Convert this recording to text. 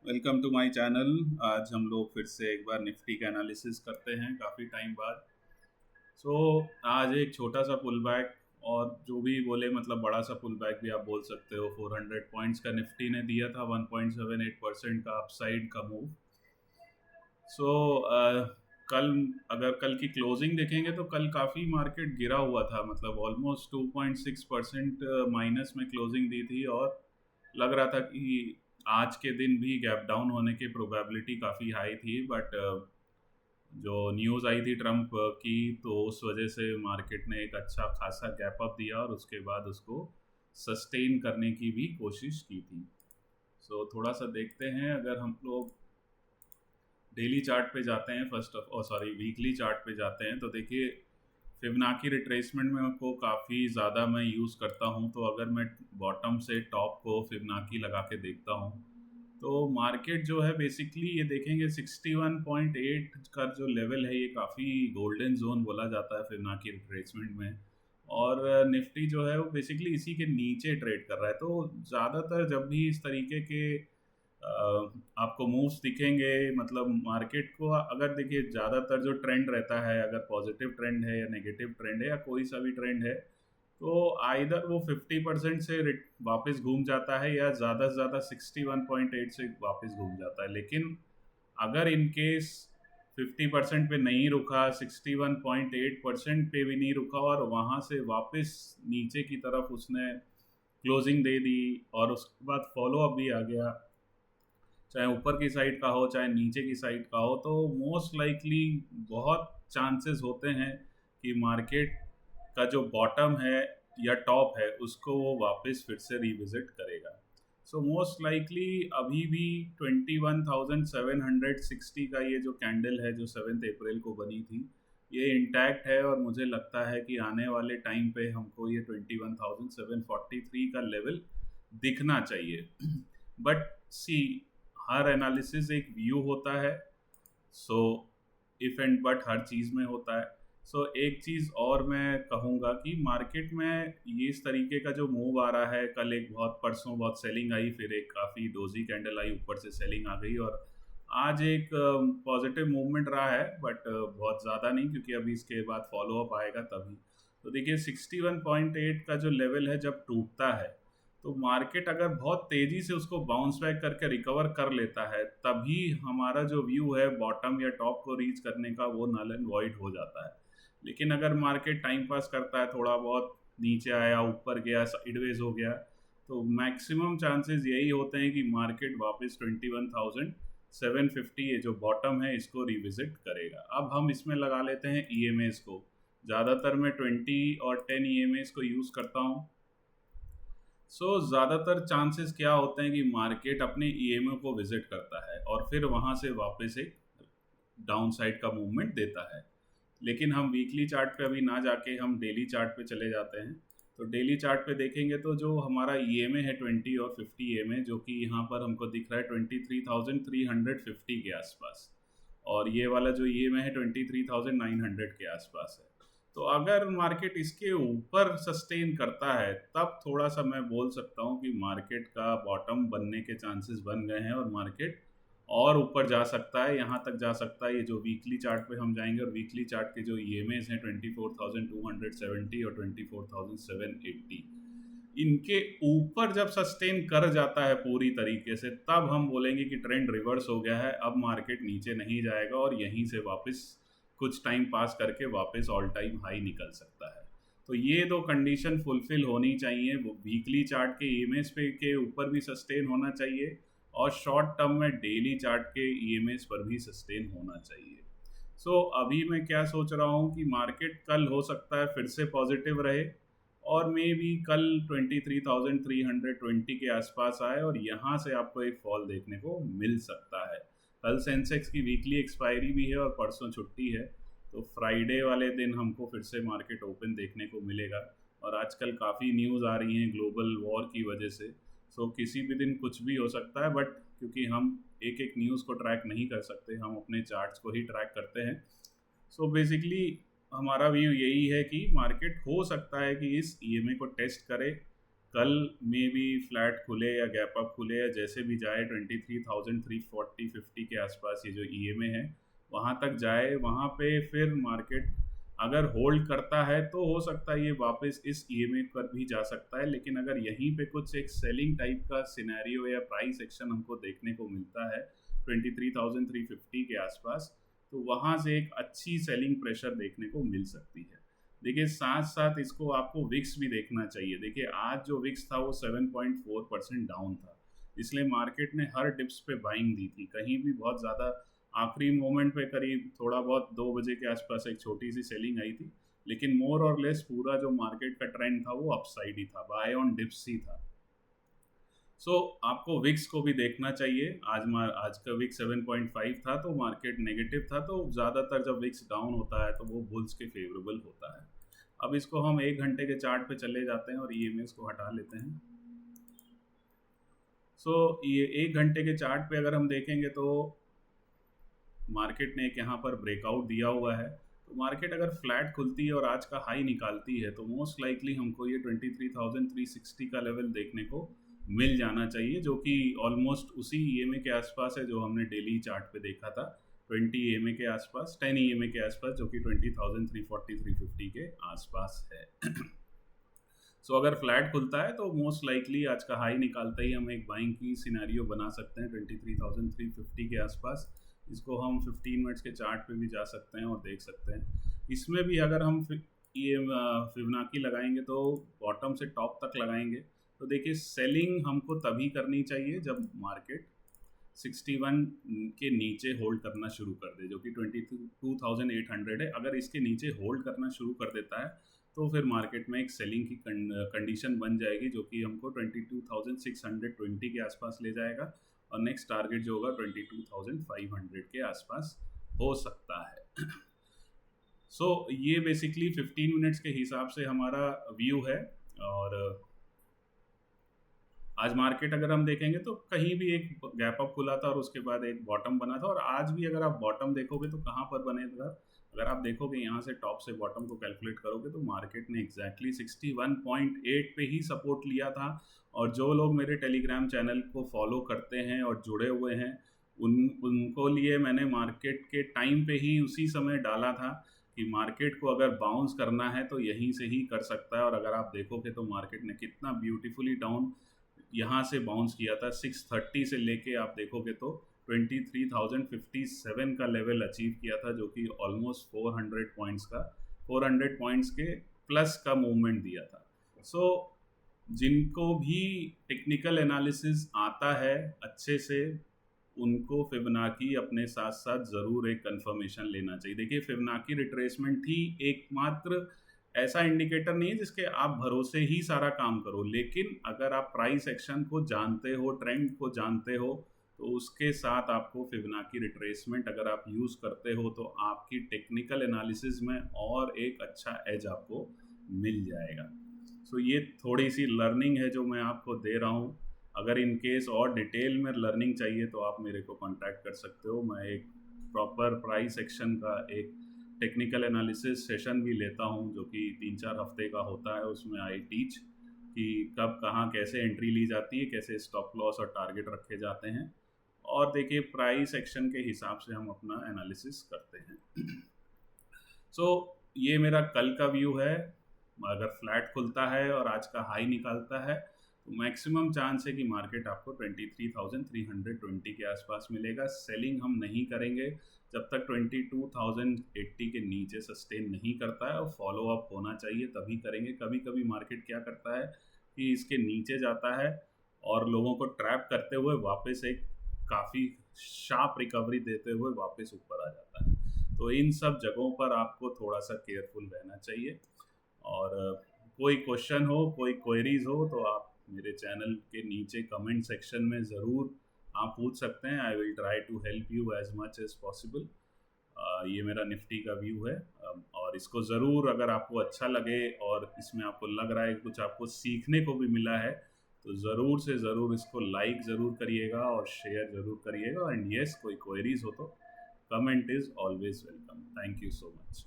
Welcome to my channel. आज हम लोग फिर से एक बार निफ्टी का एनालिसिस करते हैं काफ़ी टाइम बाद। आज एक छोटा सा पुल बैक, और जो भी बोले मतलब बड़ा सा पुल बैक भी आप बोल सकते हो। 400 पॉइंट्स का निफ्टी ने दिया था, 1.78% का अपसाइड का मूव। सो कल अगर कल की क्लोजिंग देखेंगे तो कल काफ़ी मार्केट गिरा हुआ था, मतलब ऑलमोस्ट 2.6% माइनस में क्लोजिंग दी थी। और लग रहा था कि आज के दिन भी गैप डाउन होने की प्रोबेबिलिटी काफ़ी हाई थी, बट जो न्यूज़ आई थी ट्रम्प की, तो उस वजह से मार्केट ने एक अच्छा खासा गैप अप दिया और उसके बाद उसको सस्टेन करने की भी कोशिश की थी। थोड़ा सा देखते हैं, अगर हम लोग डेली चार्ट पे जाते हैं, वीकली चार्ट पे जाते हैं, तो देखिए फिबोनाची रिट्रेसमेंट में को काफ़ी ज़्यादा मैं यूज़ करता हूँ। तो अगर मैं बॉटम से टॉप को फिबोनाची लगा के देखता हूँ, तो मार्केट जो है बेसिकली ये देखेंगे 61.8 का जो लेवल है, ये काफ़ी गोल्डन जोन बोला जाता है फिबोनाची रिट्रेसमेंट में। और निफ्टी जो है वो बेसिकली इसी के नीचे ट्रेड कर रहा है। तो ज़्यादातर जब भी इस तरीके के आपको मूव्स दिखेंगे, मतलब मार्केट को अगर देखिए ज़्यादातर जो ट्रेंड रहता है, अगर पॉजिटिव ट्रेंड है या नेगेटिव ट्रेंड है या कोई सा भी ट्रेंड है, तो आइदर वो 50% से वापस घूम जाता है या ज़्यादा से ज़्यादा 61.8 से वापस घूम जाता है। लेकिन अगर इन केस 50% पे नहीं रुका, 61.8% पे भी नहीं रुका और वहाँ से वापस नीचे की तरफ उसने क्लोजिंग दे दी और उसके बाद फॉलो अप भी आ गया, चाहे ऊपर की साइड का हो चाहे नीचे की साइड का हो, तो मोस्ट लाइकली बहुत चांसेस होते हैं कि मार्केट का जो बॉटम है या टॉप है उसको वो वापस फिर से रिविजिट करेगा। मोस्ट लाइकली अभी भी 21,760 का ये जो कैंडल है जो 7 अप्रैल को बनी थी, ये इंटैक्ट है। और मुझे लगता है कि आने वाले टाइम पे हमको ये 21,743 का लेवल दिखना चाहिए। बट सी, हर एनालिसिस एक व्यू होता है। सो इफ एंड बट हर चीज़ में होता है। एक चीज़ और मैं कहूँगा कि मार्केट में ये इस तरीके का जो मूव आ रहा है, कल एक बहुत परसों बहुत सेलिंग आई, फिर एक काफ़ी डोजी कैंडल आई, ऊपर से सेलिंग आ गई, और आज एक पॉजिटिव मूवमेंट रहा है, बट बहुत ज़्यादा नहीं, क्योंकि अभी इसके बाद फॉलो अप आएगा तभी। तो देखिए 61.8 का जो लेवल है जब टूटता है, तो मार्केट अगर बहुत तेज़ी से उसको बाउंस बैक करके रिकवर कर लेता है, तभी हमारा जो व्यू है बॉटम या टॉप को रीच करने का, वो नल एंड वॉइड हो जाता है। लेकिन अगर मार्केट टाइम पास करता है, थोड़ा बहुत नीचे आया, ऊपर गया, साइडवेज हो गया, तो मैक्सिमम चांसेस यही होते हैं कि मार्केट वापस 21,750, ये जो बॉटम है, इसको रिविजिट करेगा। अब हम इसमें लगा लेते हैं ईएमएस को। ज़्यादातर मैं 20 और 10 ईएमएस को यूज़ करता हूँ। ज़्यादातर चांसेस क्या होते हैं कि मार्केट अपने ईएमओ को विजिट करता है और फिर वहाँ से वापस एक डाउन साइड का मूवमेंट देता है। लेकिन हम वीकली चार्ट पे अभी ना जाके हम डेली चार्ट पे चले जाते हैं। तो डेली चार्ट पे देखेंगे तो जो हमारा ईएमए है 20 और 50 ईएमए, जो कि यहाँ पर हमको दिख रहा है 23,350 के आसपास, और ये वाला जो ईएमए है 23,900 के आसपास है। तो अगर मार्केट इसके ऊपर सस्टेन करता है, तब थोड़ा सा मैं बोल सकता हूँ कि मार्केट का बॉटम बनने के चांसेस बन गए हैं और मार्केट और ऊपर जा सकता है, यहाँ तक जा सकता है। ये जो वीकली चार्ट पे हम जाएंगे, और वीकली चार्ट के जो ईएमएस हैं 24,270 और 24,780, इनके ऊपर जब सस्टेन कर जाता है पूरी तरीके से, तब हम बोलेंगे कि ट्रेंड रिवर्स हो गया है, अब मार्केट नीचे नहीं जाएगा और यहीं से वापस कुछ टाइम पास करके वापस ऑल टाइम हाई निकल सकता है। तो ये दो कंडीशन फुलफिल होनी चाहिए, वो वीकली चार्ट के ईएमएस पे के ऊपर भी सस्टेन होना चाहिए और शॉर्ट टर्म में डेली चार्ट के ईएमएस पर भी सस्टेन होना चाहिए। अभी मैं क्या सोच रहा हूँ कि मार्केट कल हो सकता है फिर से पॉजिटिव रहे, और मे बी कल 23,320 के आसपास आए और यहाँ से आपको एक फॉल देखने को मिल सकता है। कल सेंसेक्स की वीकली एक्सपायरी भी है और परसों छुट्टी है, तो फ्राइडे वाले दिन हमको फिर से मार्केट ओपन देखने को मिलेगा। और आजकल काफ़ी न्यूज़ आ रही हैं ग्लोबल वॉर की वजह से, किसी भी दिन कुछ भी हो सकता है, बट क्योंकि हम एक एक न्यूज़ को ट्रैक नहीं कर सकते, हम अपने चार्ट्स को ही ट्रैक करते हैं। बेसिकली हमारा व्यू यही है कि मार्केट हो सकता है कि इस ईएमए को टेस्ट करे कल में भी फ्लैट खुले या गैप अप खुले या जैसे भी जाए 23,340-50 के आसपास ये जो ईएमए है वहाँ तक जाए, वहाँ पे फिर मार्केट अगर होल्ड करता है तो हो सकता है ये वापस इस ईएमए पर भी जा सकता है। लेकिन अगर यहीं पे कुछ एक सेलिंग टाइप का सिनेरियो या प्राइस एक्शन हमको देखने को मिलता है 23,350 के आसपास, तो वहाँ से एक अच्छी सेलिंग प्रेशर देखने को मिल सकती है। देखिए साथ साथ इसको आपको विक्स भी देखना चाहिए। देखिए आज जो विक्स था वो 7.4% डाउन था, इसलिए मार्केट ने हर डिप्स पे बाइंग दी थी। कहीं भी बहुत ज़्यादा आखिरी मोमेंट पे करीब थोड़ा बहुत 2 बजे के आसपास एक छोटी सी सेलिंग आई थी, लेकिन मोर और लेस पूरा जो मार्केट का ट्रेंड था वो अपसाइड ही था, बाय ऑन डिप्स ही था। सो आपको विक्स को भी देखना चाहिए। आज का विक्स 7.5 था तो मार्केट नेगेटिव था, तो ज़्यादातर जब विक्स डाउन होता है तो वो बुल्स के फेवरेबल होता है। अब इसको हम 1 घंटे के चार्ट पे चले जाते हैं और ईएमएस को हटा लेते हैं। सो ये 1 घंटे के चार्ट पे अगर हम देखेंगे तो मार्केट ने एक यहाँ पर ब्रेकआउट दिया हुआ है। तो मार्केट अगर फ्लैट खुलती है और आज का हाई निकालती है तो मोस्ट लाइकली हमको ये 23,360 का लेवल देखने को मिल जाना चाहिए, जो कि ऑलमोस्ट उसी ईएमए के आसपास है जो हमने डेली चार्ट पे देखा था, 20 ईएमए के आसपास, 10 ईएमए के आसपास, जो कि 20,340-350 के आसपास है। सो अगर फ्लैट खुलता है तो मोस्ट लाइकली आज का हाई निकालते ही हम एक बाइंग की सिनेरियो बना सकते हैं 23,350 के आसपास। इसको हम 15 मिनट्स के चार्ट पे भी जा सकते हैं और देख सकते हैं। इसमें भी अगर हम ये फिबोनाची लगाएंगे तो बॉटम से टॉप तक लगाएंगे तो देखिए सेलिंग हमको तभी करनी चाहिए जब मार्केट 61 के नीचे होल्ड करना शुरू कर दे, जो कि 22,800 है। अगर इसके नीचे होल्ड करना शुरू कर देता है तो फिर मार्केट में एक सेलिंग की कंडीशन बन जाएगी, जो कि हमको 22,620 के आसपास ले जाएगा और नेक्स्ट टारगेट जो होगा 22,500 के आसपास हो सकता है। सो ये बेसिकली 15 मिनट्स के हिसाब से हमारा व्यू है। और आज मार्केट अगर हम देखेंगे तो कहीं भी एक गैप अप खुला था और उसके बाद एक बॉटम बना था, और आज भी अगर आप बॉटम देखोगे तो कहाँ पर बनेगा, अगर आप देखोगे यहाँ से टॉप से बॉटम को कैलकुलेट करोगे तो मार्केट ने एग्जैक्टली 61.8 पे ही सपोर्ट लिया था। और जो लोग मेरे टेलीग्राम चैनल को फॉलो करते हैं और जुड़े हुए हैं उनको लिए मैंने मार्केट के टाइम पे ही उसी समय डाला था कि मार्केट को अगर बाउंस करना है तो यहीं से ही कर सकता है। और अगर आप देखोगे तो मार्केट ने कितना ब्यूटीफुली डाउन यहाँ से बाउंस किया था, 630 से लेके आप देखोगे तो 23,057 का लेवल अचीव किया था, जो कि ऑलमोस्ट 400 पॉइंट्स के प्लस का मूवमेंट दिया था। सो जिनको भी टेक्निकल एनालिसिस आता है अच्छे से, उनको फिबोनाची अपने साथ साथ ज़रूर एक कंफर्मेशन लेना चाहिए। देखिए फिबोनाची रिट्रेसमेंट ही एकमात्र ऐसा इंडिकेटर नहीं है जिसके आप भरोसे ही सारा काम करो, लेकिन अगर आप प्राइस एक्शन को जानते हो, ट्रेंड को जानते हो, तो उसके साथ आपको फिबोनाची रिट्रेसमेंट अगर आप यूज़ करते हो तो आपकी टेक्निकल एनालिसिस में और एक अच्छा एज आपको मिल जाएगा। सो ये थोड़ी सी लर्निंग है जो मैं आपको दे रहा हूँ। अगर इन केस और डिटेल में लर्निंग चाहिए तो आप मेरे को कांटेक्ट कर सकते हो। मैं एक प्रॉपर प्राइस एक्शन का एक टेक्निकल एनालिसिस सेशन भी लेता हूँ जो कि 3-4 हफ्ते का होता है। उसमें आई टीच कि कब कहाँ कैसे एंट्री ली जाती है, कैसे स्टॉप लॉस और टारगेट रखे जाते हैं, और देखिए प्राइस एक्शन के हिसाब से हम अपना एनालिसिस करते हैं। सो ये मेरा कल का व्यू है। अगर फ्लैट खुलता है और आज का हाई निकालता है तो मैक्सिमम चांस है कि मार्केट आपको 23,320 के आसपास मिलेगा। सेलिंग हम नहीं करेंगे जब तक 22,080 के नीचे सस्टेन नहीं करता है, और फॉलो अप होना चाहिए तभी करेंगे। कभी कभी मार्केट क्या करता है कि इसके नीचे जाता है और लोगों को ट्रैप करते हुए वापस एक काफ़ी शार्प रिकवरी देते हुए वापस ऊपर आ जाता है। तो इन सब जगहों पर आपको थोड़ा सा केयरफुल रहना चाहिए। और कोई क्वेश्चन हो, कोई क्वेरीज हो तो आप मेरे चैनल के नीचे कमेंट सेक्शन में ज़रूर आप पूछ सकते हैं। I will try to help you as much as possible. ये मेरा निफ्टी का व्यू है। और इसको ज़रूर, अगर आपको अच्छा लगे और इसमें आपको लग रहा है कुछ आपको सीखने को भी मिला है, तो ज़रूर से ज़रूर इसको लाइक ज़रूर करिएगा और शेयर ज़रूर करिएगा। एंड येस, कोई क्वेरीज हो तो comment is always welcome. Thank you so much.